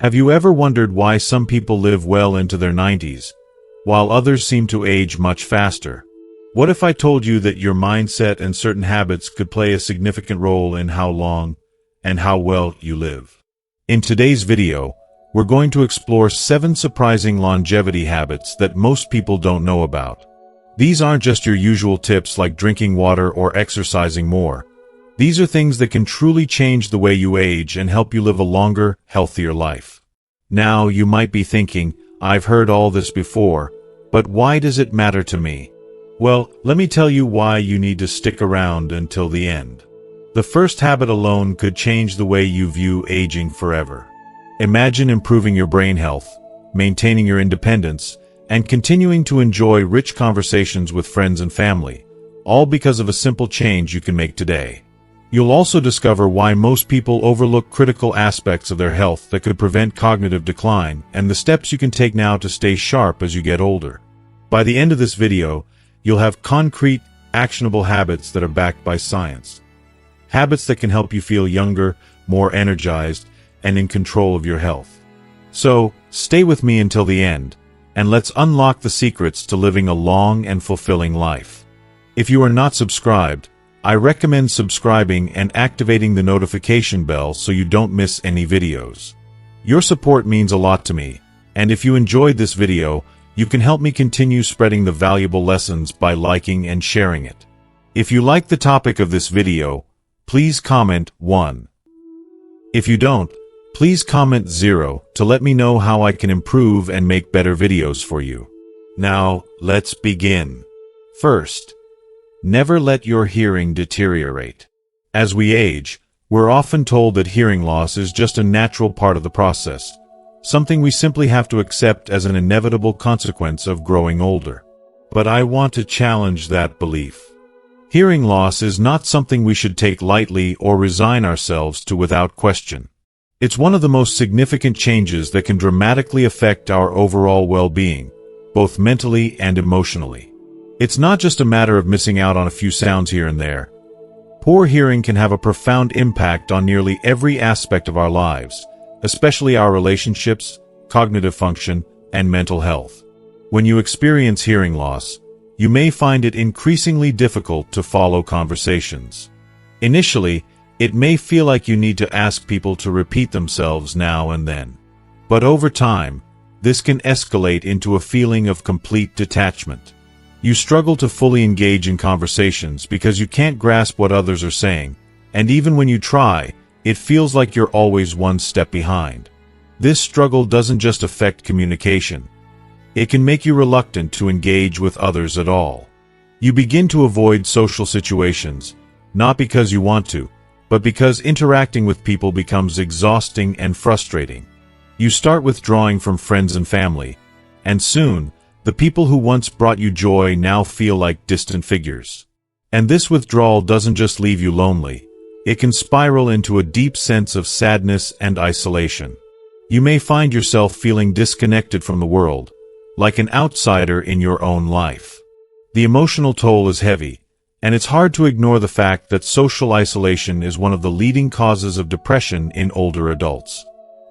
Have you ever wondered why some people live well into their 90s, while others seem to age much faster? What if I told you that your mindset and certain habits could play a significant role in how long and how well you live? In today's video, we're going to explore 7 surprising longevity habits that most people don't know about. These aren't just your usual tips like drinking water or exercising more. These are things that can truly change the way you age and help you live a longer, healthier life. Now, you might be thinking, I've heard all this before, but why does it matter to me? Well, let me tell you why you need to stick around until the end. The first habit alone could change the way you view aging forever. Imagine improving your brain health, maintaining your independence, and continuing to enjoy rich conversations with friends and family, all because of a simple change you can make today. You'll also discover why most people overlook critical aspects of their health that could prevent cognitive decline and the steps you can take now to stay sharp as you get older. By the end of this video, you'll have concrete, actionable habits that are backed by science. Habits that can help you feel younger, more energized, and in control of your health. So, stay with me until the end, and let's unlock the secrets to living a long and fulfilling life. If you are not subscribed, I recommend subscribing and activating the notification bell so you don't miss any videos. Your support means a lot to me, and if you enjoyed this video, you can help me continue spreading the valuable lessons by liking and sharing it. If you like the topic of this video, please comment 1. If you don't, please comment 0 to let me know how I can improve and make better videos for you. Now, let's begin. First, never let your hearing deteriorate. As we age, we're often told that hearing loss is just a natural part of the process, something we simply have to accept as an inevitable consequence of growing older. But I want to challenge that belief. Hearing loss is not something we should take lightly or resign ourselves to without question. It's one of the most significant changes that can dramatically affect our overall well-being, both mentally and emotionally. It's not just a matter of missing out on a few sounds here and there. Poor hearing can have a profound impact on nearly every aspect of our lives, especially our relationships, cognitive function, and mental health. When you experience hearing loss, you may find it increasingly difficult to follow conversations. Initially, it may feel like you need to ask people to repeat themselves now and then. But over time, this can escalate into a feeling of complete detachment. You struggle to fully engage in conversations because you can't grasp what others are saying, and even when you try, it feels like you're always one step behind. This struggle doesn't just affect communication. It can make you reluctant to engage with others at all. You begin to avoid social situations, not because you want to, but because interacting with people becomes exhausting and frustrating. You start withdrawing from friends and family, and soon, the people who once brought you joy now feel like distant figures. And this withdrawal doesn't just leave you lonely. It can spiral into a deep sense of sadness and isolation. You may find yourself feeling disconnected from the world, like an outsider in your own life. The emotional toll is heavy, and it's hard to ignore the fact that social isolation is one of the leading causes of depression in older adults.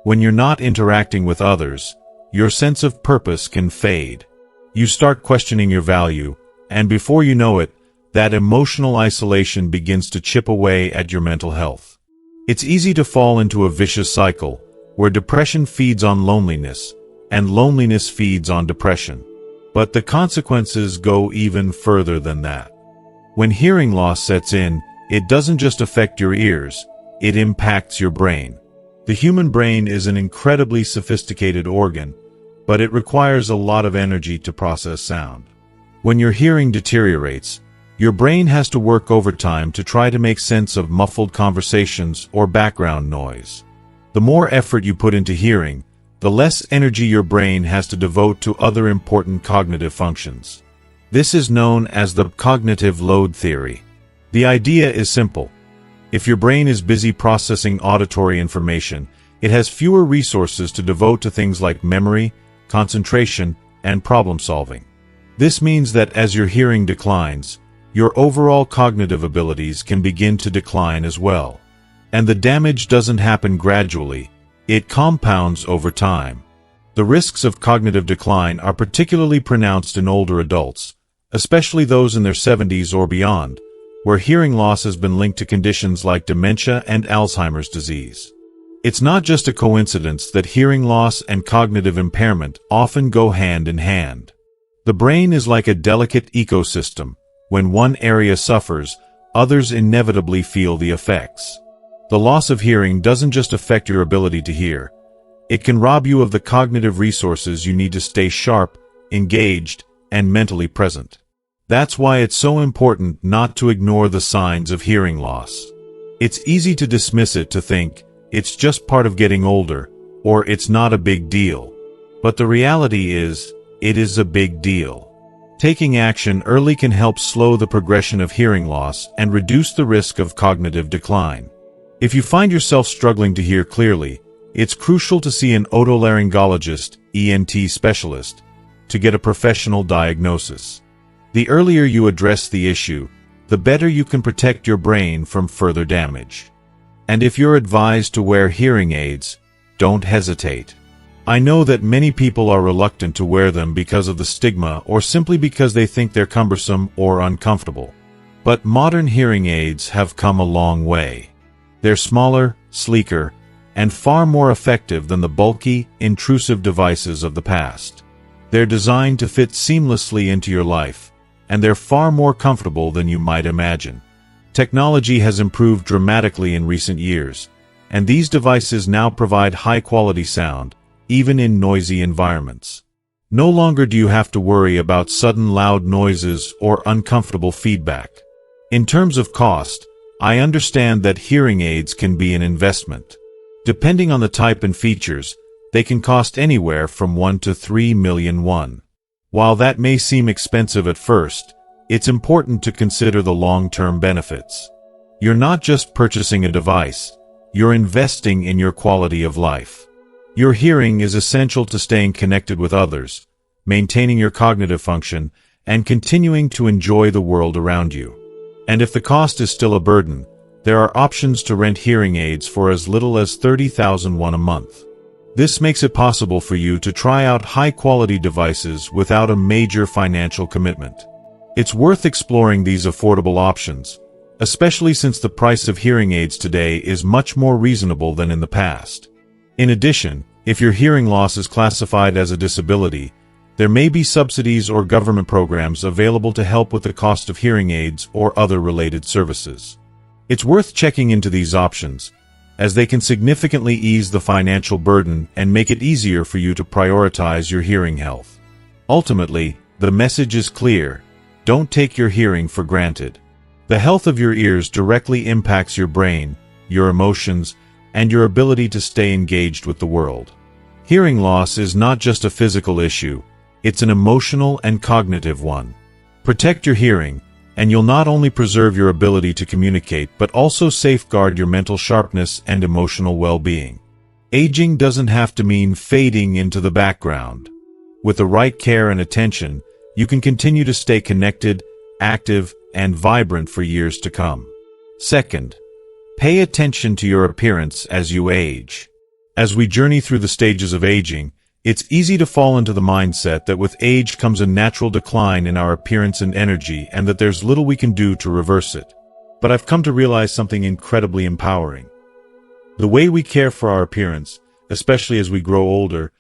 When you're not interacting with others, your sense of purpose can fade. You start questioning your value, and before you know it, that emotional isolation begins to chip away at your mental health. It's easy to fall into a vicious cycle, where depression feeds on loneliness, and loneliness feeds on depression. But the consequences go even further than that. When hearing loss sets in, it doesn't just affect your ears, it impacts your brain. The human brain is an incredibly sophisticated organ, but it requires a lot of energy to process sound. When your hearing deteriorates, your brain has to work overtime to try to make sense of muffled conversations or background noise. The more effort you put into hearing, the less energy your brain has to devote to other important cognitive functions. This is known as the cognitive load theory. The idea is simple. If your brain is busy processing auditory information, it has fewer resources to devote to things like memory, concentration, and problem solving. This means that as your hearing declines, your overall cognitive abilities can begin to decline as well. And the damage doesn't happen gradually, it compounds over time. The risks of cognitive decline are particularly pronounced in older adults, especially those in their 70s or beyond, where hearing loss has been linked to conditions like dementia and Alzheimer's disease. It's not just a coincidence that hearing loss and cognitive impairment often go hand in hand. The brain is like a delicate ecosystem. When one area suffers, others inevitably feel the effects. The loss of hearing doesn't just affect your ability to hear. It can rob you of the cognitive resources you need to stay sharp, engaged, and mentally present. That's why it's so important not to ignore the signs of hearing loss. It's easy to dismiss it, to think, it's just part of getting older, or it's not a big deal. But the reality is, it is a big deal. Taking action early can help slow the progression of hearing loss and reduce the risk of cognitive decline. If you find yourself struggling to hear clearly, it's crucial to see an otolaryngologist, ENT specialist, to get a professional diagnosis. The earlier you address the issue, the better you can protect your brain from further damage. And if you're advised to wear hearing aids, don't hesitate. I know that many people are reluctant to wear them because of the stigma or simply because they think they're cumbersome or uncomfortable. But modern hearing aids have come a long way. They're smaller, sleeker, and far more effective than the bulky, intrusive devices of the past. They're designed to fit seamlessly into your life, and they're far more comfortable than you might imagine. Technology has improved dramatically in recent years, and these devices now provide high-quality sound, even in noisy environments. No longer do you have to worry about sudden loud noises or uncomfortable feedback. In terms of cost, I understand that hearing aids can be an investment. Depending on the type and features, they can cost anywhere from $1 to $3 million. While that may seem expensive at first, it's important to consider the long-term benefits. You're not just purchasing a device, you're investing in your quality of life. Your hearing is essential to staying connected with others, maintaining your cognitive function, and continuing to enjoy the world around you. And if the cost is still a burden, there are options to rent hearing aids for as little as $30,000 a month. This makes it possible for you to try out high-quality devices without a major financial commitment. It's worth exploring these affordable options, especially since the price of hearing aids today is much more reasonable than in the past. In addition, if your hearing loss is classified as a disability, there may be subsidies or government programs available to help with the cost of hearing aids or other related services. It's worth checking into these options, as they can significantly ease the financial burden and make it easier for you to prioritize your hearing health. Ultimately, the message is clear: don't take your hearing for granted. The health of your ears directly impacts your brain, your emotions, and your ability to stay engaged with the world. Hearing loss is not just a physical issue, it's an emotional and cognitive one. Protect your hearing, and you'll not only preserve your ability to communicate but also safeguard your mental sharpness and emotional well-being. Aging doesn't have to mean fading into the background. With the right care and attention, you can continue to stay connected, active, and vibrant for years to come. Second, pay attention to your appearance as you age. As we journey through the stages of aging, it's easy to fall into the mindset that with age comes a natural decline in our appearance and energy, and that there's little we can do to reverse it. But I've come to realize something incredibly empowering. The way we care for our appearance, especially as we grow older,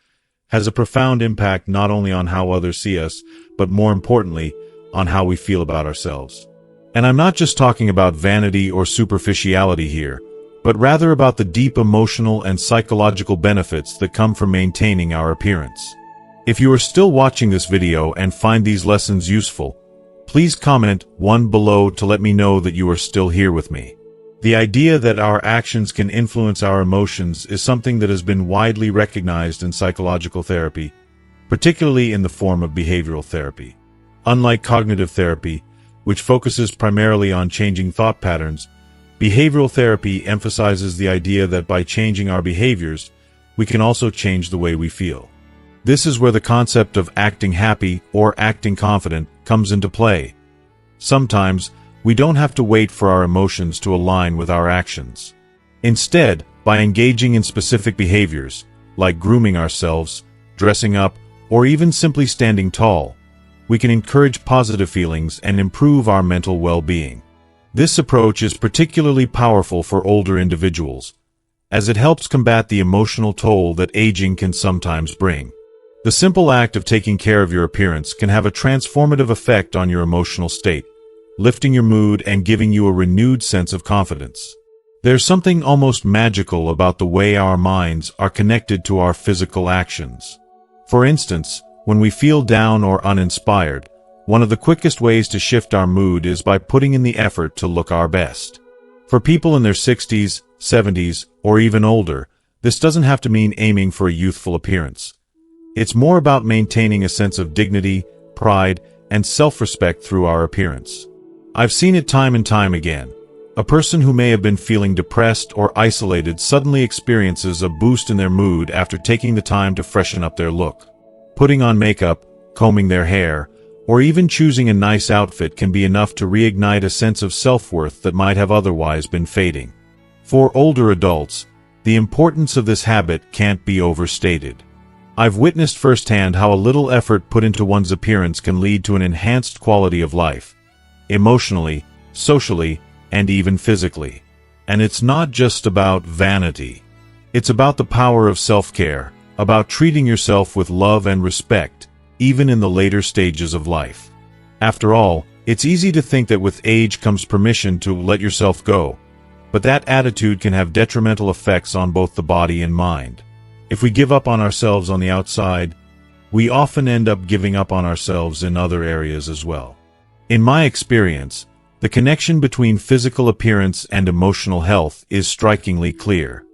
has a profound impact not only on how others see us, but more importantly, on how we feel about ourselves. And I'm not just talking about vanity or superficiality here, but rather about the deep emotional and psychological benefits that come from maintaining our appearance. If you are still watching this video and find these lessons useful, please comment 1 below to let me know that you are still here with me. The idea that our actions can influence our emotions is something that has been widely recognized in psychological therapy, particularly in the form of behavioral therapy. Unlike cognitive therapy, which focuses primarily on changing thought patterns, behavioral therapy emphasizes the idea that by changing our behaviors, we can also change the way we feel. This is where the concept of acting happy or acting confident comes into play. Sometimes, we don't have to wait for our emotions to align with our actions. Instead, By engaging in specific behaviors, like grooming ourselves, dressing up, or even simply standing tall, we can encourage positive feelings and improve our mental well-being. This approach is particularly powerful for older individuals, as it helps combat the emotional toll that aging can sometimes bring. The simple act of taking care of your appearance can have a transformative effect on your emotional state, lifting your mood and giving you a renewed sense of confidence. There's something almost magical about the way our minds are connected to our physical actions. For instance, when we feel down or uninspired, one of the quickest ways to shift our mood is by putting in the effort to look our best. For people in their 60s, 70s, or even older, this doesn't have to mean aiming for a youthful appearance. It's more about maintaining a sense of dignity, pride, and self-respect through our appearance. I've seen it time and time again. A person who may have been feeling depressed or isolated suddenly experiences a boost in their mood after taking the time to freshen up their look. Putting on makeup, combing their hair, or even choosing a nice outfit can be enough to reignite a sense of self-worth that might have otherwise been fading. For older adults, the importance of this habit can't be overstated. I've witnessed firsthand how a little effort put into one's appearance can lead to an enhanced quality of life, emotionally, socially, and even physically. And it's not just about vanity. It's about the power of self-care, about treating yourself with love and respect, even in the later stages of life. After all, it's easy to think that with age comes permission to let yourself go, but that attitude can have detrimental effects on both the body and mind. If we give up on ourselves on the outside, we often end up giving up on ourselves in other areas as well. In my experience, the connection between physical appearance and emotional health is strikingly clear.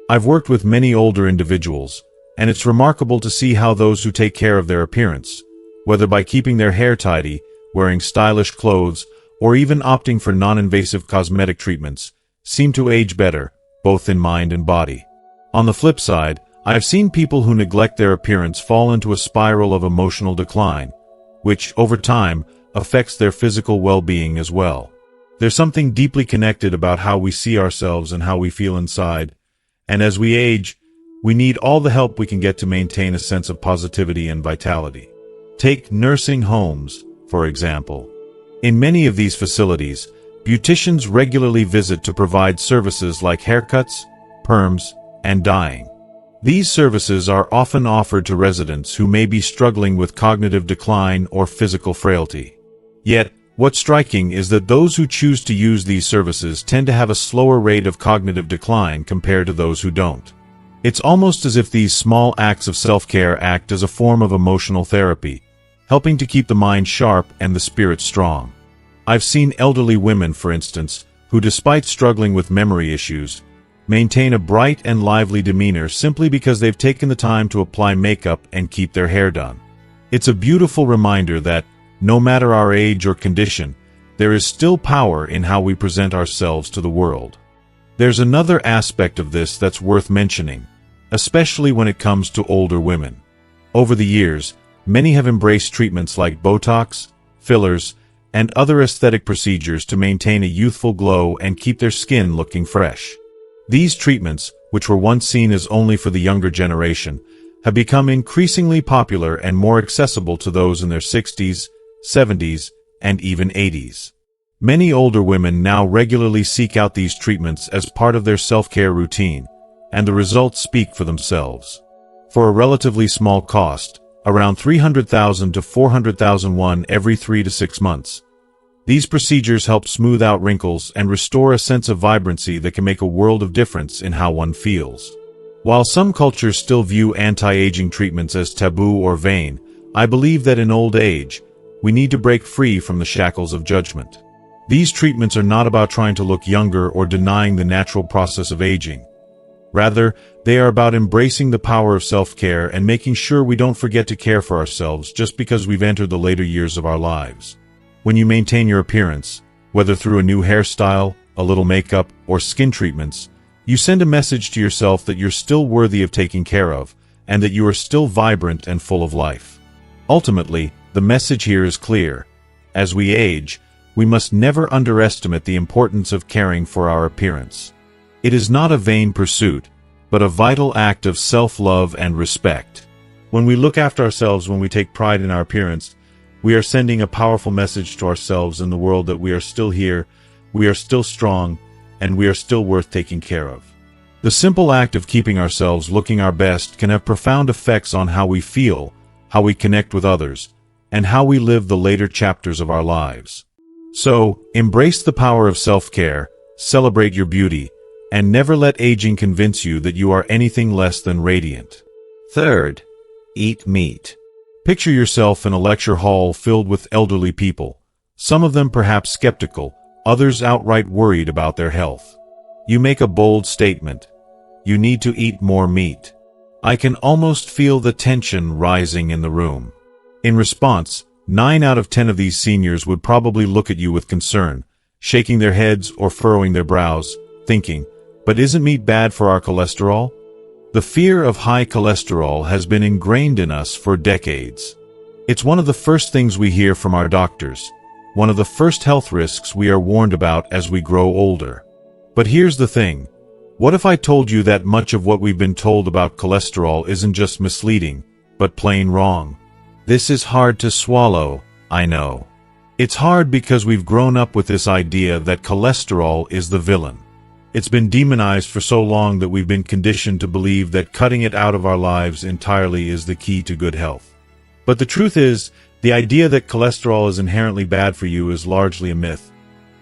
I've worked with many older individuals, and it's remarkable to see how those who take care of their appearance, whether by keeping their hair tidy, wearing stylish clothes, or even opting for non-invasive cosmetic treatments, seem to age better, both in mind and body. On the flip side, I have seen people who neglect their appearance fall into a spiral of emotional decline, which, over time, affects their physical well-being as well. There's something deeply connected about how we see ourselves and how we feel inside, and as we age, we need all the help we can get to maintain a sense of positivity and vitality. Take nursing homes, for example. In many of these facilities, beauticians regularly visit to provide services like haircuts, perms, and dyeing. These services are often offered to residents who may be struggling with cognitive decline or physical frailty. Yet, what's striking is that those who choose to use these services tend to have a slower rate of cognitive decline compared to those who don't. It's almost as if these small acts of self-care act as a form of emotional therapy, helping to keep the mind sharp and the spirit strong. I've seen elderly women, for instance, who despite struggling with memory issues, maintain a bright and lively demeanor simply because they've taken the time to apply makeup and keep their hair done. It's a beautiful reminder that, no matter our age or condition, there is still power in how we present ourselves to the world. There's another aspect of this that's worth mentioning, especially when it comes to older women. Over the years, many have embraced treatments like Botox, fillers, and other aesthetic procedures to maintain a youthful glow and keep their skin looking fresh. These treatments, which were once seen as only for the younger generation, have become increasingly popular and more accessible to those in their 60s, 70s, and even 80s. Many older women now regularly seek out these treatments as part of their self-care routine, and the results speak for themselves. For a relatively small cost, around 300,000 to 400,000 won every 3 to 6 months. These procedures help smooth out wrinkles and restore a sense of vibrancy that can make a world of difference in how one feels. While some cultures still view anti-aging treatments as taboo or vain, I believe that in old age, we need to break free from the shackles of judgment. These treatments are not about trying to look younger or denying the natural process of aging. Rather, they are about embracing the power of self-care and making sure we don't forget to care for ourselves just because we've entered the later years of our lives. When you maintain your appearance, whether through a new hairstyle, a little makeup, or skin treatments, you send a message to yourself that you're still worthy of taking care of, and that you are still vibrant and full of life. Ultimately, the message here is clear. As we age, we must never underestimate the importance of caring for our appearance. It is not a vain pursuit, but a vital act of self-love and respect. When we look after ourselves, when we take pride in our appearance, we are sending a powerful message to ourselves and the world that we are still here, we are still strong, and we are still worth taking care of. The simple act of keeping ourselves looking our best can have profound effects on how we feel, how we connect with others, and how we live the later chapters of our lives. So, embrace the power of self-care, celebrate your beauty, and never let aging convince you that you are anything less than radiant. Third, eat meat. Picture yourself in a lecture hall filled with elderly people, some of them perhaps skeptical, others outright worried about their health. You make a bold statement. You need to eat more meat. I can almost feel the tension rising in the room. In response, 9 out of 10 of these seniors would probably look at you with concern, shaking their heads or furrowing their brows, thinking, "But isn't meat bad for our cholesterol?" The fear of high cholesterol has been ingrained in us for decades. It's one of the first things we hear from our doctors, one of the first health risks we are warned about as we grow older. But here's the thing. What if I told you that much of what we've been told about cholesterol isn't just misleading, but plain wrong? This is hard to swallow, I know. It's hard because we've grown up with this idea that cholesterol is the villain. It's been demonized for so long that we've been conditioned to believe that cutting it out of our lives entirely is the key to good health. But the truth is, the idea that cholesterol is inherently bad for you is largely a myth,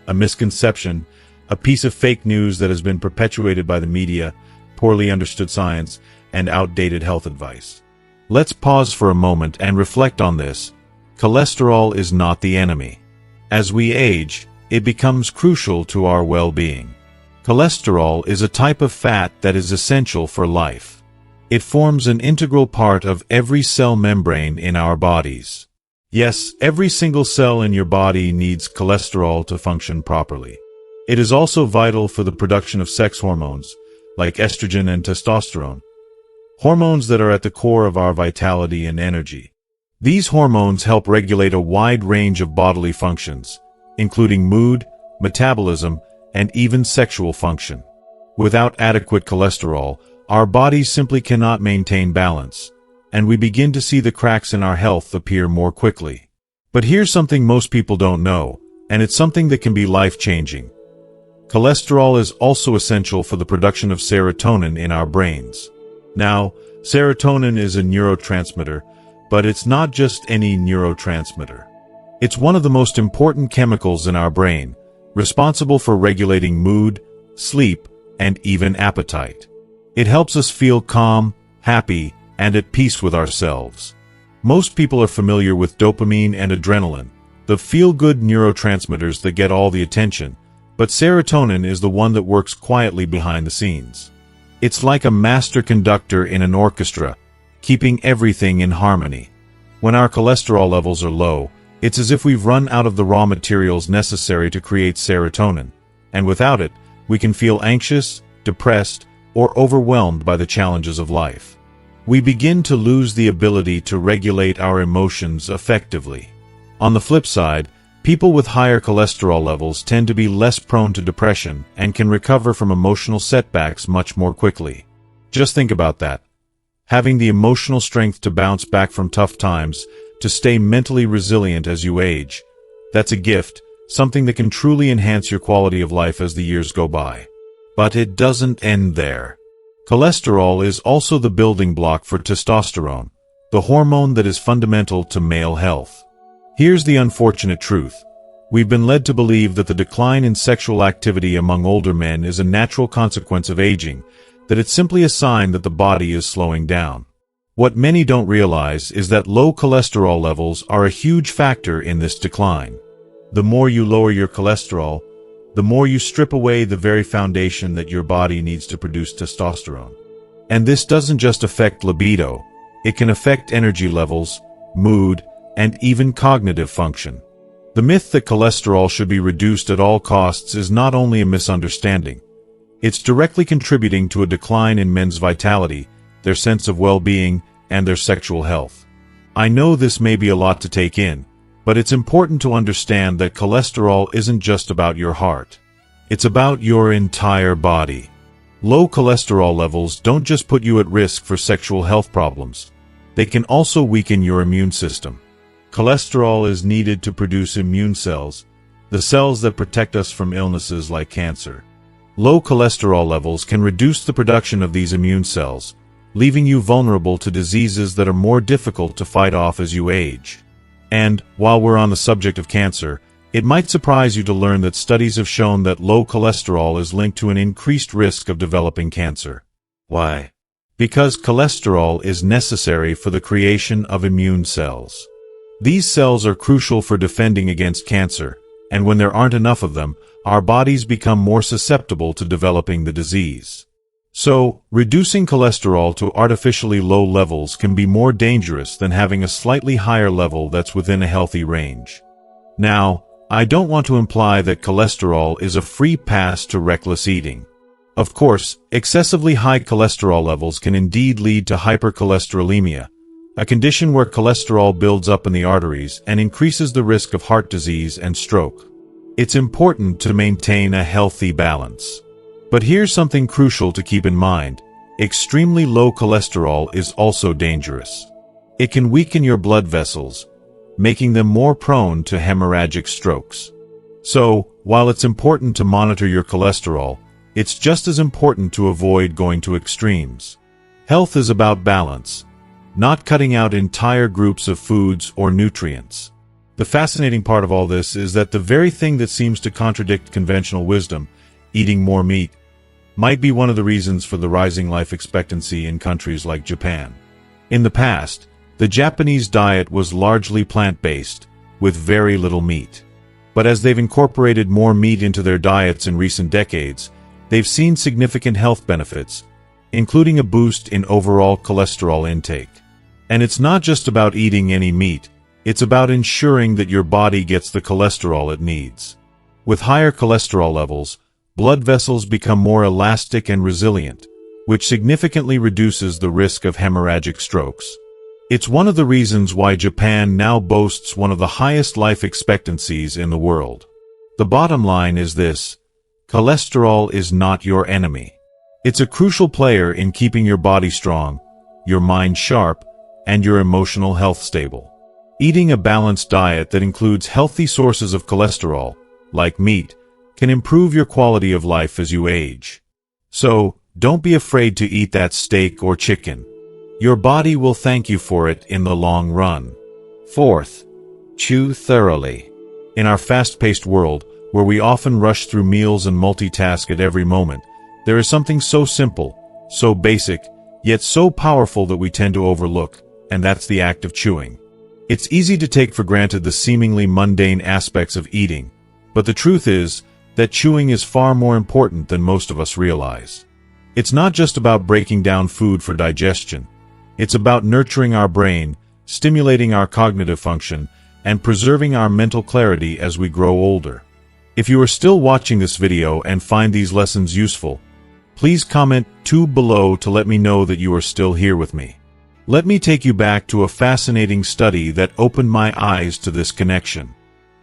a misconception, a piece of fake news that has been perpetuated by the media, poorly understood science, and outdated health advice. Let's pause for a moment and reflect on this. Cholesterol is not the enemy. As we age, it becomes crucial to our well-being. Cholesterol is a type of fat that is essential for life. It forms an integral part of every cell membrane in our bodies. Yes, every single cell in your body needs cholesterol to function properly. It is also vital for the production of sex hormones, like estrogen and testosterone, hormones that are at the core of our vitality and energy. These hormones help regulate a wide range of bodily functions, including mood, metabolism, and even sexual function. Without adequate cholesterol, our bodies simply cannot maintain balance, and we begin to see the cracks in our health appear more quickly. But here's something most people don't know, and it's something that can be life-changing. Cholesterol is also essential for the production of serotonin in our brains. Now, serotonin is a neurotransmitter, but it's not just any neurotransmitter. It's one of the most important chemicals in our brain, responsible for regulating mood, sleep, and even appetite. It helps us feel calm, happy, and at peace with ourselves. Most people are familiar with dopamine and adrenaline, the feel-good neurotransmitters that get all the attention, but serotonin is the one that works quietly behind the scenes. It's like a master conductor in an orchestra, keeping everything in harmony. When our cholesterol levels are low, it's as if we've run out of the raw materials necessary to create serotonin, and without it, we can feel anxious, depressed, or overwhelmed by the challenges of life. We begin to lose the ability to regulate our emotions effectively. On the flip side, people with higher cholesterol levels tend to be less prone to depression and can recover from emotional setbacks much more quickly. Just think about that. Having the emotional strength to bounce back from tough times, to stay mentally resilient as you age, that's a gift, something that can truly enhance your quality of life as the years go by. But it doesn't end there. Cholesterol is also the building block for testosterone, the hormone that is fundamental to male health. Here's the unfortunate truth. We've been led to believe that the decline in sexual activity among older men is a natural consequence of aging, that it's simply a sign that the body is slowing down. What many don't realize is that low cholesterol levels are a huge factor in this decline. The more you lower your cholesterol, the more you strip away the very foundation that your body needs to produce testosterone. And this doesn't just affect libido, it can affect energy levels, mood, and even cognitive function. The myth that cholesterol should be reduced at all costs is not only a misunderstanding. It's directly contributing to a decline in men's vitality, their sense of well-being, and their sexual health. I know this may be a lot to take in, but it's important to understand that cholesterol isn't just about your heart. It's about your entire body. Low cholesterol levels don't just put you at risk for sexual health problems. They can also weaken your immune system. Cholesterol is needed to produce immune cells, the cells that protect us from illnesses like cancer. Low cholesterol levels can reduce the production of these immune cells, leaving you vulnerable to diseases that are more difficult to fight off as you age. And, while we're on the subject of cancer, it might surprise you to learn that studies have shown that low cholesterol is linked to an increased risk of developing cancer. Why? Because cholesterol is necessary for the creation of immune cells. These cells are crucial for defending against cancer, and when there aren't enough of them, our bodies become more susceptible to developing the disease. So, reducing cholesterol to artificially low levels can be more dangerous than having a slightly higher level that's within a healthy range. Now, I don't want to imply that cholesterol is a free pass to reckless eating. Of course, excessively high cholesterol levels can indeed lead to hypercholesterolemia, a condition where cholesterol builds up in the arteries and increases the risk of heart disease and stroke. It's important to maintain a healthy balance. But here's something crucial to keep in mind. Extremely low cholesterol is also dangerous. It can weaken your blood vessels, making them more prone to hemorrhagic strokes. So, while it's important to monitor your cholesterol, it's just as important to avoid going to extremes. Health is about balance, not cutting out entire groups of foods or nutrients. The fascinating part of all this is that the very thing that seems to contradict conventional wisdom, eating more meat, might be one of the reasons for the rising life expectancy in countries like Japan. In the past, the Japanese diet was largely plant-based, with very little meat. But as they've incorporated more meat into their diets in recent decades, they've seen significant health benefits, including a boost in overall cholesterol intake. And it's not just about eating any meat, it's about ensuring that your body gets the cholesterol it needs. With higher cholesterol levels, blood vessels become more elastic and resilient, which significantly reduces the risk of hemorrhagic strokes. It's one of the reasons why Japan now boasts one of the highest life expectancies in the world. The bottom line is this: cholesterol is not your enemy. It's a crucial player in keeping your body strong, your mind sharp, and your emotional health stable. Eating a balanced diet that includes healthy sources of cholesterol, like meat, can improve your quality of life as you age. So, don't be afraid to eat that steak or chicken. Your body will thank you for it in the long run. Fourth, chew thoroughly. In our fast-paced world, where we often rush through meals and multitask at every moment, there is something so simple, so basic, yet so powerful that we tend to overlook, and that's the act of chewing. It's easy to take for granted the seemingly mundane aspects of eating, but the truth is that chewing is far more important than most of us realize. It's not just about breaking down food for digestion. It's about nurturing our brain, stimulating our cognitive function, and preserving our mental clarity as we grow older. If you are still watching this video and find these lessons useful, please comment below to let me know that you are still here with me. Let me take you back to a fascinating study that opened my eyes to this connection.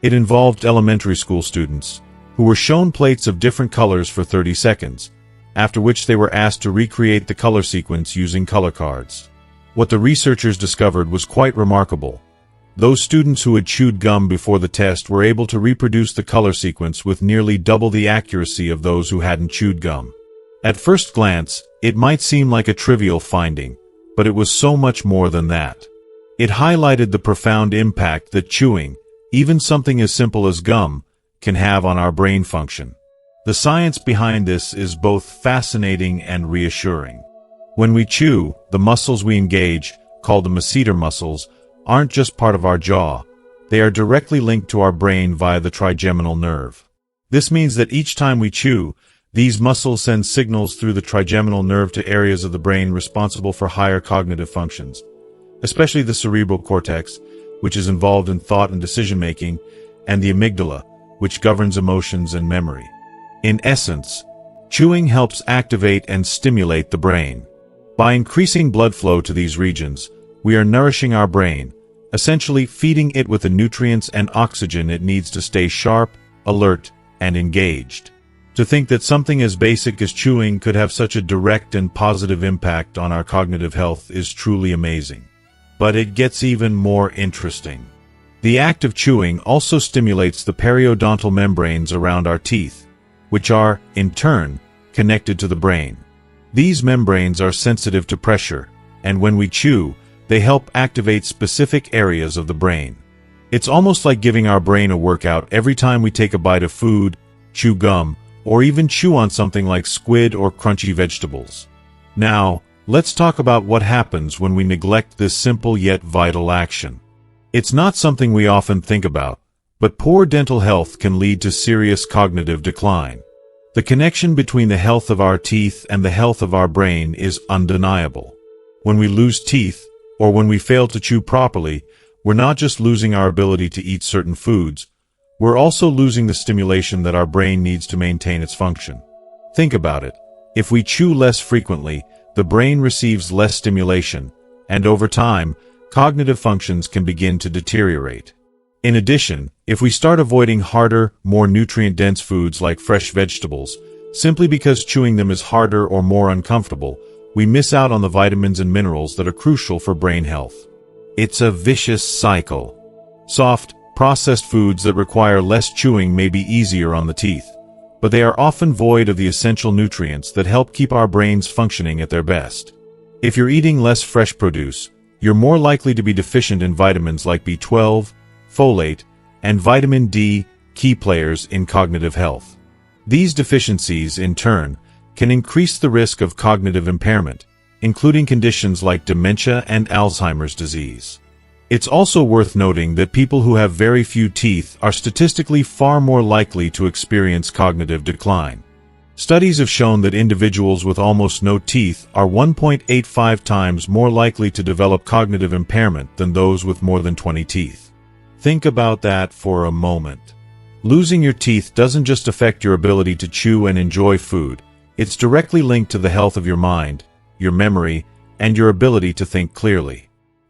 It involved elementary school students, who were shown plates of different colors for 30 seconds, after which they were asked to recreate the color sequence using color cards. What the researchers discovered was quite remarkable. Those students who had chewed gum before the test were able to reproduce the color sequence with nearly double the accuracy of those who hadn't chewed gum. At first glance, it might seem like a trivial finding, but it was so much more than that. It highlighted the profound impact that chewing, even something as simple as gum, can have on our brain function. The science behind this is both fascinating and reassuring. When we chew, the muscles we engage, called the masseter muscles, aren't just part of our jaw. They are directly linked to our brain via the trigeminal nerve. This means that each time we chew, these muscles send signals through the trigeminal nerve to areas of the brain responsible for higher cognitive functions, especially the cerebral cortex, which is involved in thought and decision-making, and the amygdala, which governs emotions and memory. In essence, chewing helps activate and stimulate the brain. By increasing blood flow to these regions, we are nourishing our brain, essentially feeding it with the nutrients and oxygen it needs to stay sharp, alert, and engaged. To think that something as basic as chewing could have such a direct and positive impact on our cognitive health is truly amazing. But it gets even more interesting. The act of chewing also stimulates the periodontal membranes around our teeth, which are, in turn, connected to the brain. These membranes are sensitive to pressure, and when we chew, they help activate specific areas of the brain. It's almost like giving our brain a workout every time we take a bite of food, chew gum, or even chew on something like squid or crunchy vegetables. Now, let's talk about what happens when we neglect this simple yet vital action. It's not something we often think about, but poor dental health can lead to serious cognitive decline. The connection between the health of our teeth and the health of our brain is undeniable. When we lose teeth, or when we fail to chew properly, we're not just losing our ability to eat certain foods, we're also losing the stimulation that our brain needs to maintain its function. Think about it. If we chew less frequently, the brain receives less stimulation, and over time, cognitive functions can begin to deteriorate. In addition, if we start avoiding harder, more nutrient-dense foods like fresh vegetables, simply because chewing them is harder or more uncomfortable, we miss out on the vitamins and minerals that are crucial for brain health. It's a vicious cycle. Soft, processed foods that require less chewing may be easier on the teeth, but they are often void of the essential nutrients that help keep our brains functioning at their best. If you're eating less fresh produce, you're more likely to be deficient in vitamins like B12, folate, and vitamin D, key players in cognitive health. These deficiencies, in turn, can increase the risk of cognitive impairment, including conditions like dementia and Alzheimer's disease. It's also worth noting that people who have very few teeth are statistically far more likely to experience cognitive decline. Studies have shown that individuals with almost no teeth are 1.85 times more likely to develop cognitive impairment than those with more than 20 teeth. Think about that for a moment. Losing your teeth doesn't just affect your ability to chew and enjoy food, it's directly linked to the health of your mind, your memory, and your ability to think clearly.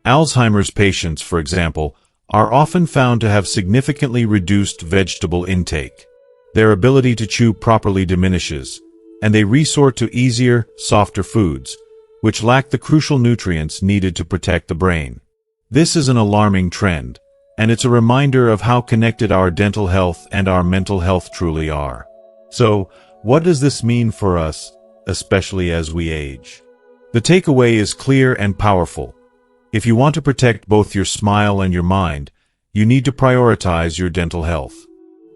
Alzheimer's patients, for example, are often found to have significantly reduced vegetable intake. Their ability to chew properly diminishes, and they resort to easier, softer foods, which lack the crucial nutrients needed to protect the brain. This is an alarming trend, and it's a reminder of how connected our dental health and our mental health truly are. So, what does this mean for us, especially as we age? The takeaway is clear and powerful. If you want to protect both your smile and your mind, you need to prioritize your dental health.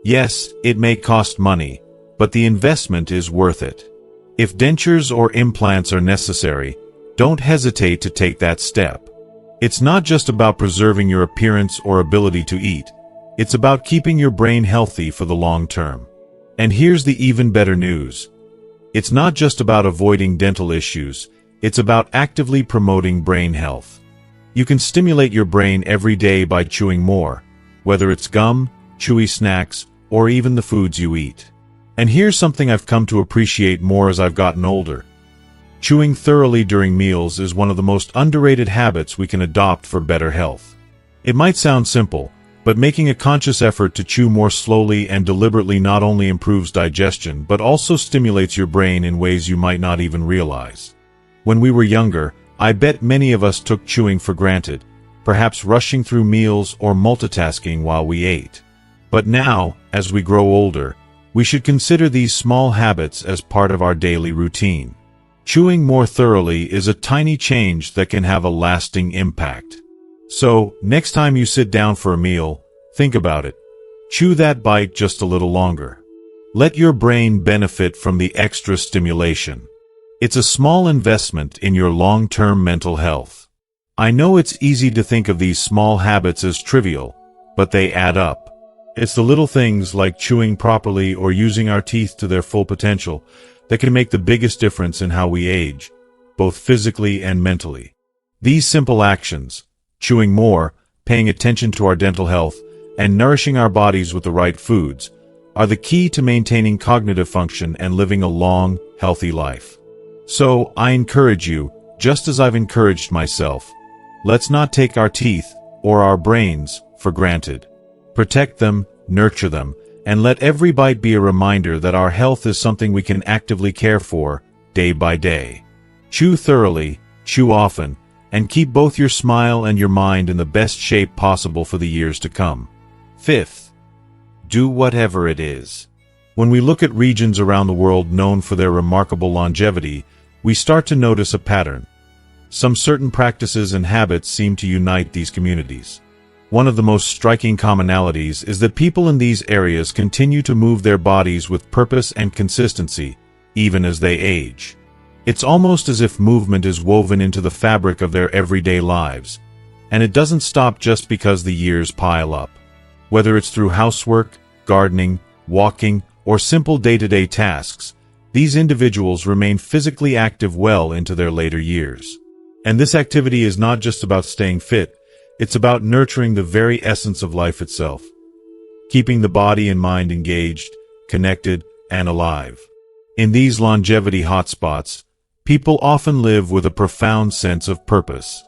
Yes, it may cost money, but the investment is worth it. If dentures or implants are necessary, don't hesitate to take that step. It's not just about preserving your appearance or ability to eat. It's about keeping your brain healthy for the long term. And here's the even better news. It's not just about avoiding dental issues, it's about actively promoting brain health. You can stimulate your brain every day by chewing more, whether it's gum, chewy snacks, or even the foods you eat. And here's something I've come to appreciate more as I've gotten older. Chewing thoroughly during meals is one of the most underrated habits we can adopt for better health. It might sound simple, but making a conscious effort to chew more slowly and deliberately not only improves digestion but also stimulates your brain in ways you might not even realize. When we were younger, I bet many of us took chewing for granted, perhaps rushing through meals or multitasking while we ate. But now, as we grow older, we should consider these small habits as part of our daily routine. Chewing more thoroughly is a tiny change that can have a lasting impact. So, next time you sit down for a meal, think about it. Chew that bite just a little longer. Let your brain benefit from the extra stimulation. It's a small investment in your long-term mental health. I know it's easy to think of these small habits as trivial, but they add up. It's the little things like chewing properly or using our teeth to their full potential that can make the biggest difference in how we age, both physically and mentally. These simple actions, chewing more, paying attention to our dental health, and nourishing our bodies with the right foods, are the key to maintaining cognitive function and living a long, healthy life. So, I encourage you, just as I've encouraged myself, let's not take our teeth, or our brains, for granted. Protect them, nurture them, And let every bite be a reminder that our health is something we can actively care for, day by day. Chew thoroughly, chew often, and keep both your smile and your mind in the best shape possible for the years to come. Fifth, do whatever it is. When we look at regions around the world known for their remarkable longevity, we start to notice a pattern. Some certain practices and habits seem to unite these communities. One of the most striking commonalities is that people in these areas continue to move their bodies with purpose and consistency, even as they age. It's almost as if movement is woven into the fabric of their everyday lives, and it doesn't stop just because the years pile up. Whether it's through housework, gardening, walking, or simple day-to-day tasks, these individuals remain physically active well into their later years. And this activity is not just about staying fit, it's about nurturing the very essence of life itself, keeping the body and mind engaged, connected, and alive. In these longevity hotspots, people often live with a profound sense of purpose.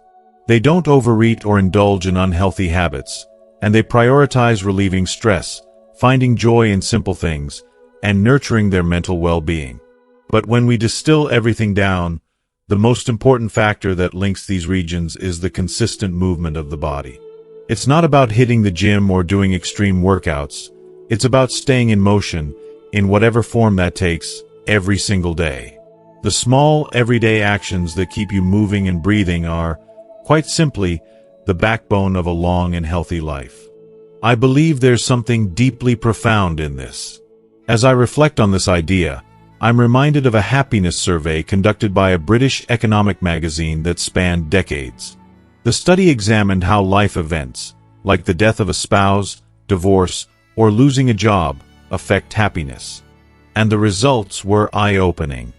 They don't overeat or indulge in unhealthy habits, and they prioritize relieving stress, finding joy in simple things, and nurturing their mental well-being. But when we distill everything down, the most important factor that links these regions is the consistent movement of the body. It's not about hitting the gym or doing extreme workouts. It's about staying in motion, in whatever form that takes, every single day. The small, everyday actions that keep you moving and breathing are, quite simply, the backbone of a long and healthy life. I believe there's something deeply profound in this. As I reflect on this idea, I'm reminded of a happiness survey conducted by a British economic magazine that spanned decades. The study examined how life events, like the death of a spouse, divorce, or losing a job, affect happiness. And the results were eye-opening.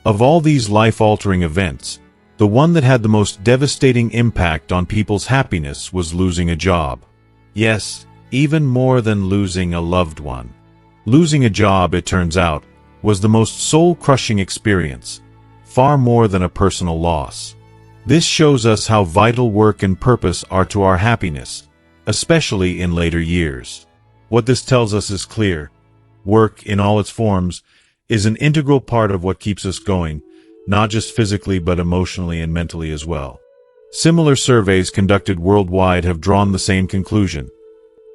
Of all these life-altering events, the one that had the most devastating impact on people's happiness was losing a job. Yes, even more than losing a loved one. Losing a job, it turns out, was the most soul-crushing experience, far more than a personal loss. This shows us how vital work and purpose are to our happiness, especially in later years. What this tells us is clear. Work, in all its forms, is an integral part of what keeps us going, not just physically but emotionally and mentally as well. Similar surveys conducted worldwide have drawn the same conclusion.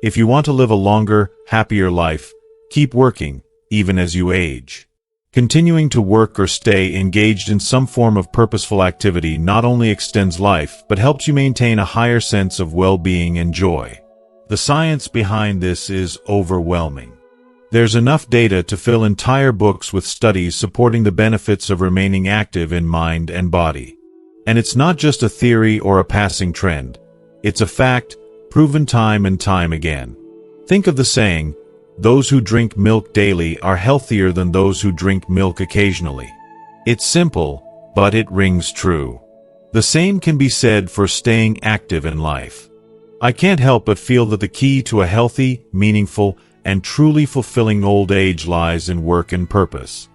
If you want to live a longer, happier life, keep working, even as you age. Continuing to work or stay engaged in some form of purposeful activity not only extends life but helps you maintain a higher sense of well-being and joy. The science behind this is overwhelming. There's enough data to fill entire books with studies supporting the benefits of remaining active in mind and body. And it's not just a theory or a passing trend. It's a fact, proven time and time again. Think of the saying, "Those who drink milk daily are healthier than those who drink milk occasionally." It's simple, but it rings true. The same can be said for staying active in life. I can't help but feel that the key to a healthy, meaningful, and truly fulfilling old age lies in work and purpose.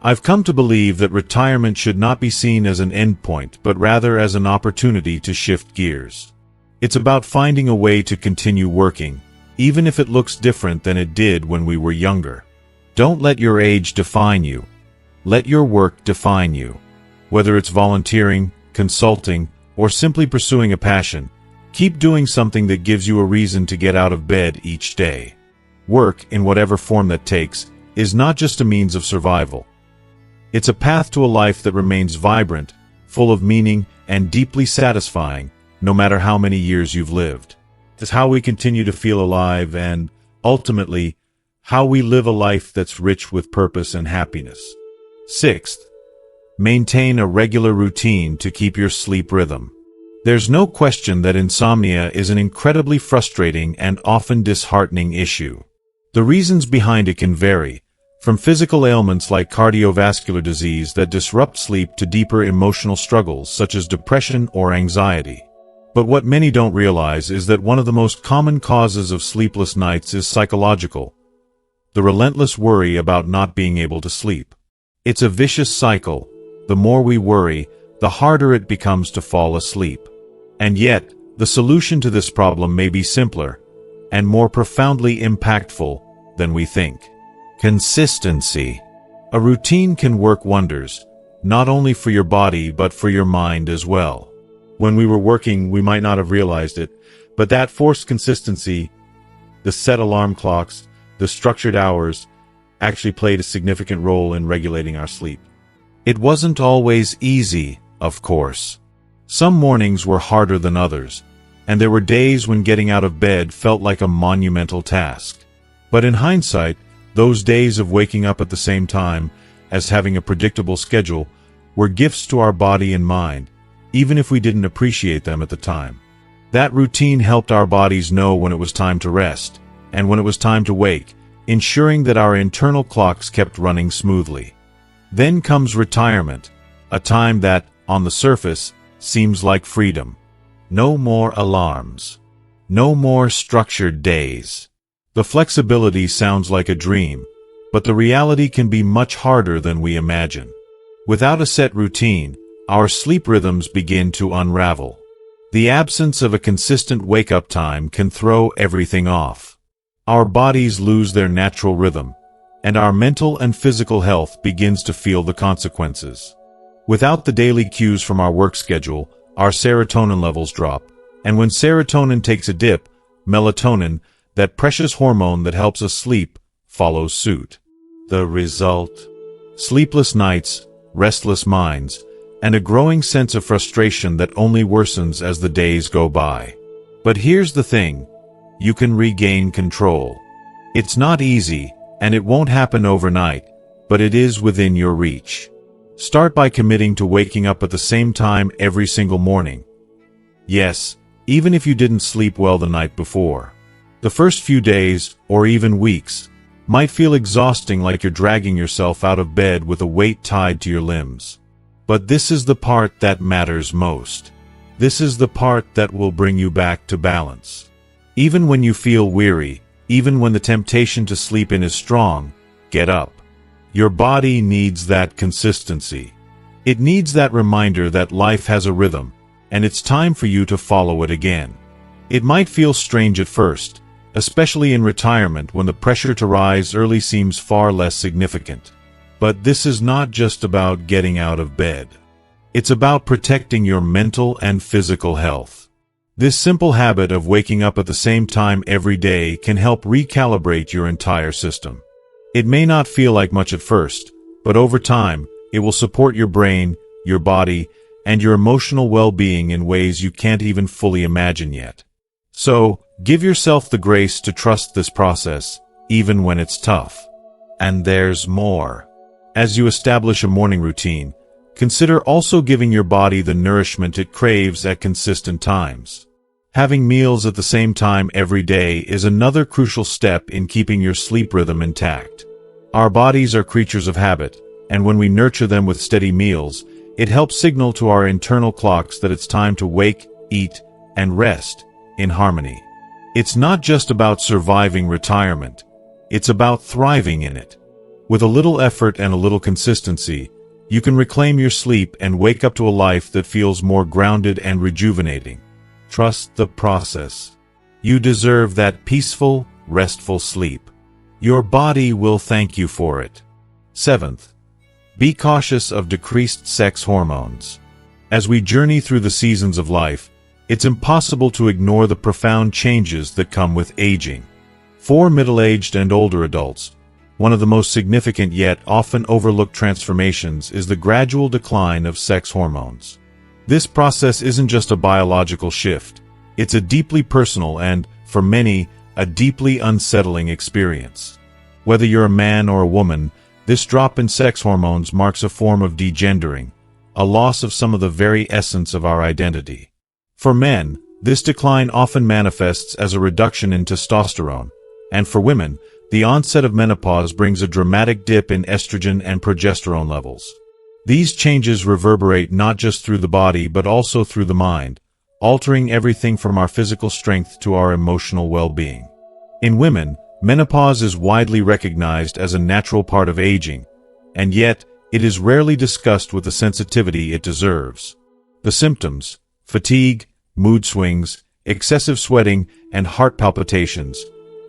I've come to believe that retirement should not be seen as an endpoint, but rather as an opportunity to shift gears. It's about finding a way to continue working, even if it looks different than it did when we were younger. Don't let your age define you. Let your work define you. Whether it's volunteering, consulting, or simply pursuing a passion, keep doing something that gives you a reason to get out of bed each day. Work, in whatever form that takes, is not just a means of survival. It's a path to a life that remains vibrant, full of meaning, and deeply satisfying, no matter how many years you've lived. It's how we continue to feel alive and, ultimately, how we live a life that's rich with purpose and happiness. Sixth, maintain a regular routine to keep your sleep rhythm. There's no question that insomnia is an incredibly frustrating and often disheartening issue. The reasons behind it can vary, from physical ailments like cardiovascular disease that disrupt sleep to deeper emotional struggles such as depression or anxiety. But what many don't realize is that one of the most common causes of sleepless nights is psychological. The relentless worry about not being able to sleep. It's a vicious cycle. The more we worry, the harder it becomes to fall asleep. And yet, the solution to this problem may be simpler and more profoundly impactful than we think. Consistency. A routine can work wonders, not only for your body but for your mind as well. When we were working, we might not have realized it, but that forced consistency, the set alarm clocks, the structured hours, actually played a significant role in regulating our sleep. It wasn't always easy, of course. Some mornings were harder than others, and there were days when getting out of bed felt like a monumental task. But in hindsight, those days of waking up at the same time as having a predictable schedule were gifts to our body and mind, even if we didn't appreciate them at the time. That routine helped our bodies know when it was time to rest, and when it was time to wake, ensuring that our internal clocks kept running smoothly. Then comes retirement, a time that, on the surface, seems like freedom. No more alarms. No more structured days. The flexibility sounds like a dream, but the reality can be much harder than we imagine. Without a set routine, our sleep rhythms begin to unravel. The absence of a consistent wake-up time can throw everything off. Our bodies lose their natural rhythm, and our mental and physical health begins to feel the consequences. Without the daily cues from our work schedule, our serotonin levels drop, and when serotonin takes a dip, melatonin, that precious hormone that helps us sleep, follows suit. The result? Sleepless nights, restless minds, and a growing sense of frustration that only worsens as the days go by. But here's the thing: you can regain control. It's not easy, and it won't happen overnight, but it is within your reach. Start by committing to waking up at the same time every single morning. Yes, even if you didn't sleep well the night before. The first few days, or even weeks, might feel exhausting, like you're dragging yourself out of bed with a weight tied to your limbs. But this is the part that matters most. This is the part that will bring you back to balance. Even when you feel weary, even when the temptation to sleep in is strong, get up. Your body needs that consistency. It needs that reminder that life has a rhythm, and it's time for you to follow it again. It might feel strange at first, especially in retirement when the pressure to rise early seems far less significant. But this is not just about getting out of bed. It's about protecting your mental and physical health. This simple habit of waking up at the same time every day can help recalibrate your entire system. It may not feel like much at first, but over time, it will support your brain, your body, and your emotional well-being in ways you can't even fully imagine yet. So, give yourself the grace to trust this process, even when it's tough. And there's more. As you establish a morning routine, consider also giving your body the nourishment it craves at consistent times. Having meals at the same time every day is another crucial step in keeping your sleep rhythm intact. Our bodies are creatures of habit, and when we nurture them with steady meals, it helps signal to our internal clocks that it's time to wake, eat, and rest in harmony. It's not just about surviving retirement, it's about thriving in it. With a little effort and a little consistency, you can reclaim your sleep and wake up to a life that feels more grounded and rejuvenating. Trust the process. You deserve that peaceful, restful sleep. Your body will thank you for it. 7th, be cautious of decreased sex hormones. As we journey through the seasons of life, it's impossible to ignore the profound changes that come with aging. For middle-aged and older adults, one of the most significant yet often overlooked transformations is the gradual decline of sex hormones. This process isn't just a biological shift. It's a deeply personal and, for many, a deeply unsettling experience. Whether you're a man or a woman, this drop in sex hormones marks a form of degendering, a loss of some of the very essence of our identity. For men, this decline often manifests as a reduction in testosterone, and for women, the onset of menopause brings a dramatic dip in estrogen and progesterone levels. These changes reverberate not just through the body but also through the mind, altering everything from our physical strength to our emotional well-being. In women, menopause is widely recognized as a natural part of aging, and yet it is rarely discussed with the sensitivity it deserves. The symptoms, fatigue, mood swings, excessive sweating, and heart palpitations,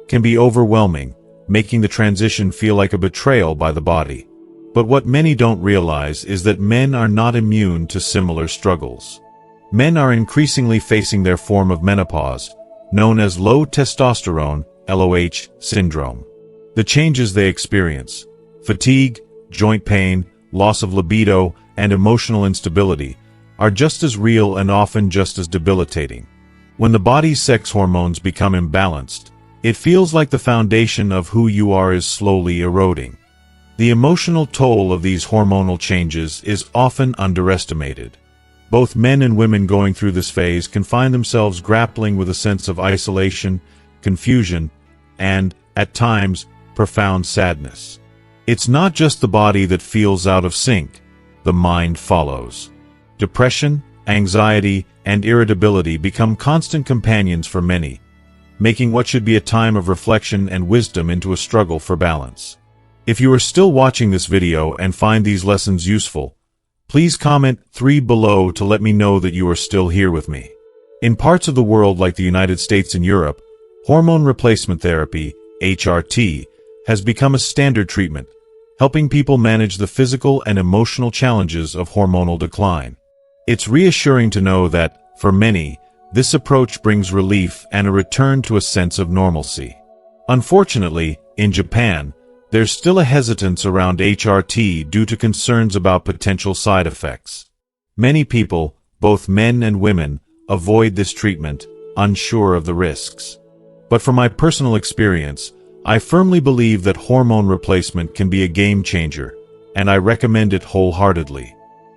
can be overwhelming, making the transition feel like a betrayal by the body. But what many don't realize is that men are not immune to similar struggles. Men are increasingly facing their form of menopause, known as low testosterone LOH syndrome. The changes they experience, fatigue, joint pain, loss of libido, and emotional instability, are just as real and often just as debilitating. When the body's sex hormones become imbalanced, it feels like the foundation of who you are is slowly eroding. The emotional toll of these hormonal changes is often underestimated. Both men and women going through this phase can find themselves grappling with a sense of isolation, confusion, and, at times, profound sadness. It's not just the body that feels out of sync, the mind follows. Depression, anxiety, and irritability become constant companions for many, making what should be a time of reflection and wisdom into a struggle for balance. If you are still watching this video and find these lessons useful, please comment 3 below to let me know that you are still here with me. In parts of the world like the United States and Europe, hormone replacement therapy, HRT, has become a standard treatment, helping people manage the physical and emotional challenges of hormonal decline. It's reassuring to know that, for many, this approach brings relief and a return to a sense of normalcy. Unfortunately, in Japan, there's still a hesitance around HRT due to concerns about potential side effects. Many people, both men and women, avoid this treatment, unsure of the risks. But from my personal experience, I firmly believe that hormone replacement can be a game changer, and I recommend it wholeheartedly.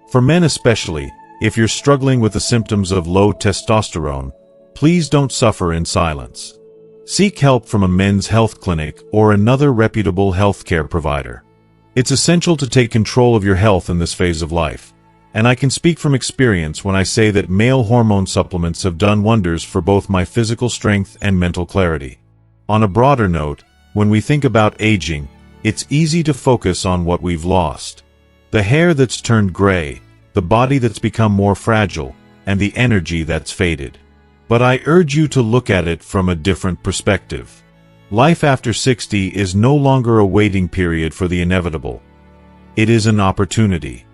For men especially, if you're struggling with the symptoms of low testosterone, please don't suffer in silence. Seek help from a men's health clinic or another reputable healthcare provider. It's essential to take control of your health in this phase of life, and I can speak from experience when I say that male hormone supplements have done wonders for both my physical strength and mental clarity. On a broader note, when we think about aging, it's easy to focus on what we've lost. The hair that's turned gray, the body that's become more fragile, and the energy that's faded. But I urge you to look at it from a different perspective. Life after 60 is no longer a waiting period for the inevitable. It is an opportunity.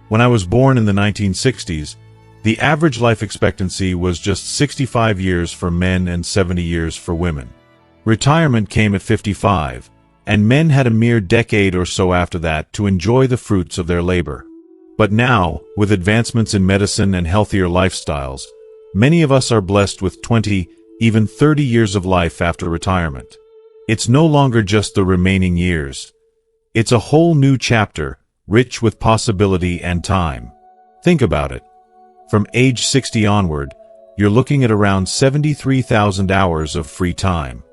When I was born in the 1960s, the average life expectancy was just 65 years for men and 70 years for women. Retirement came at 55, and men had a mere decade or so after that to enjoy the fruits of their labor. But now, with advancements in medicine and healthier lifestyles, many of us are blessed with 20, even 30 years of life after retirement. It's no longer just the remaining years. It's a whole new chapter, rich with possibility and time. Think about it. From age 60 onward, you're looking at around 73,000 hours of free time.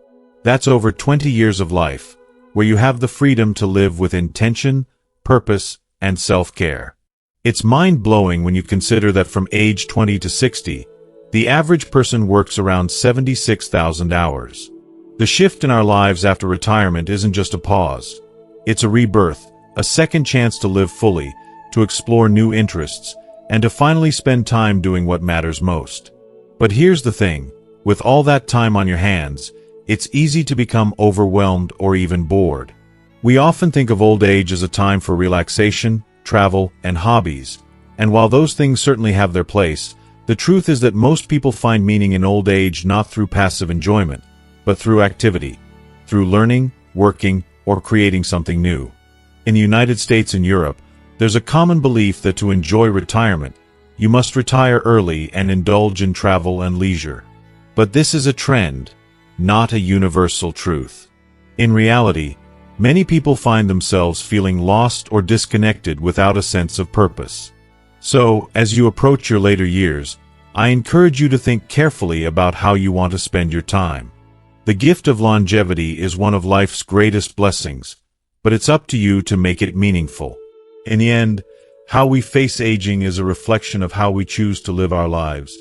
That's over 20 years of life, where you have the freedom to live with intention, purpose, and self-care. It's mind-blowing when you consider that from age 20 to 60, the average person works around 76,000 hours. The shift in our lives after retirement isn't just a pause. It's a rebirth, a second chance to live fully, to explore new interests, and to finally spend time doing what matters most. But here's the thing, with all that time on your hands, it's easy to become overwhelmed or even bored. We often think of old age as a time for relaxation, travel, and hobbies, and while those things certainly have their place, the truth is that most people find meaning in old age not through passive enjoyment, but through activity, through learning, working, or creating something new. In the United States and Europe, there's a common belief that to enjoy retirement, you must retire early and indulge in travel and leisure. But this is a trend, not a universal truth. In reality, many people find themselves feeling lost or disconnected without a sense of purpose. So, as you approach your later years, I encourage you to think carefully about how you want to spend your time. The gift of longevity is one of life's greatest blessings, but it's up to you to make it meaningful. In the end, how we face aging is a reflection of how we choose to live our lives,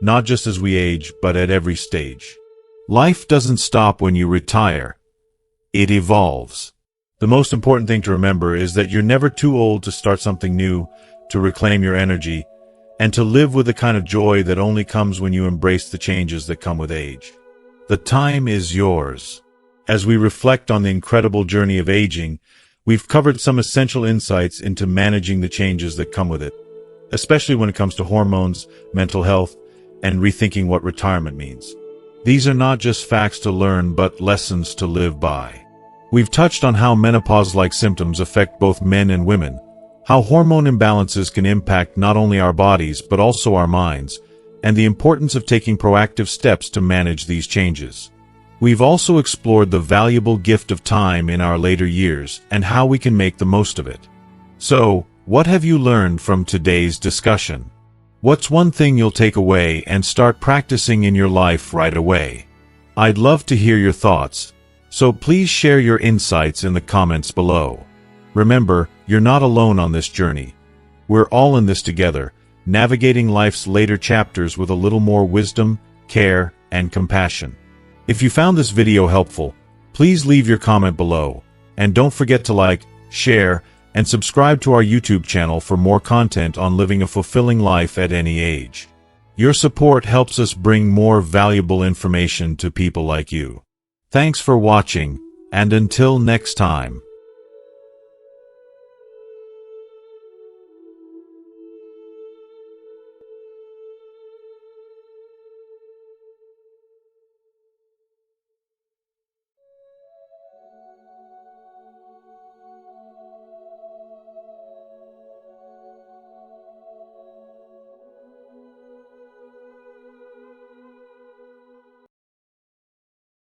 not just as we age, but at every stage. Life doesn't stop when you retire. It evolves. The most important thing to remember is that you're never too old to start something new, to reclaim your energy, and to live with the kind of joy that only comes when you embrace the changes that come with age. The time is yours. As we reflect on the incredible journey of aging, we've covered some essential insights into managing the changes that come with it, especially when it comes to hormones, mental health, and rethinking what retirement means. These are not just facts to learn, but lessons to live by. We've touched on how menopause-like symptoms affect both men and women, how hormone imbalances can impact not only our bodies but also our minds, and the importance of taking proactive steps to manage these changes. We've also explored the valuable gift of time in our later years and how we can make the most of it. So, what have you learned from today's discussion? What's one thing you'll take away and start practicing in your life right away? I'd love to hear your thoughts, so please share your insights in the comments below. Remember, you're not alone on this journey. We're all in this together, navigating life's later chapters with a little more wisdom, care, and compassion. If you found this video helpful, please leave your comment below, and don't forget to like, share, and subscribe to our YouTube channel for more content on living a fulfilling life at any age. Your support helps us bring more valuable information to people like you. Thanks for watching, and until next time.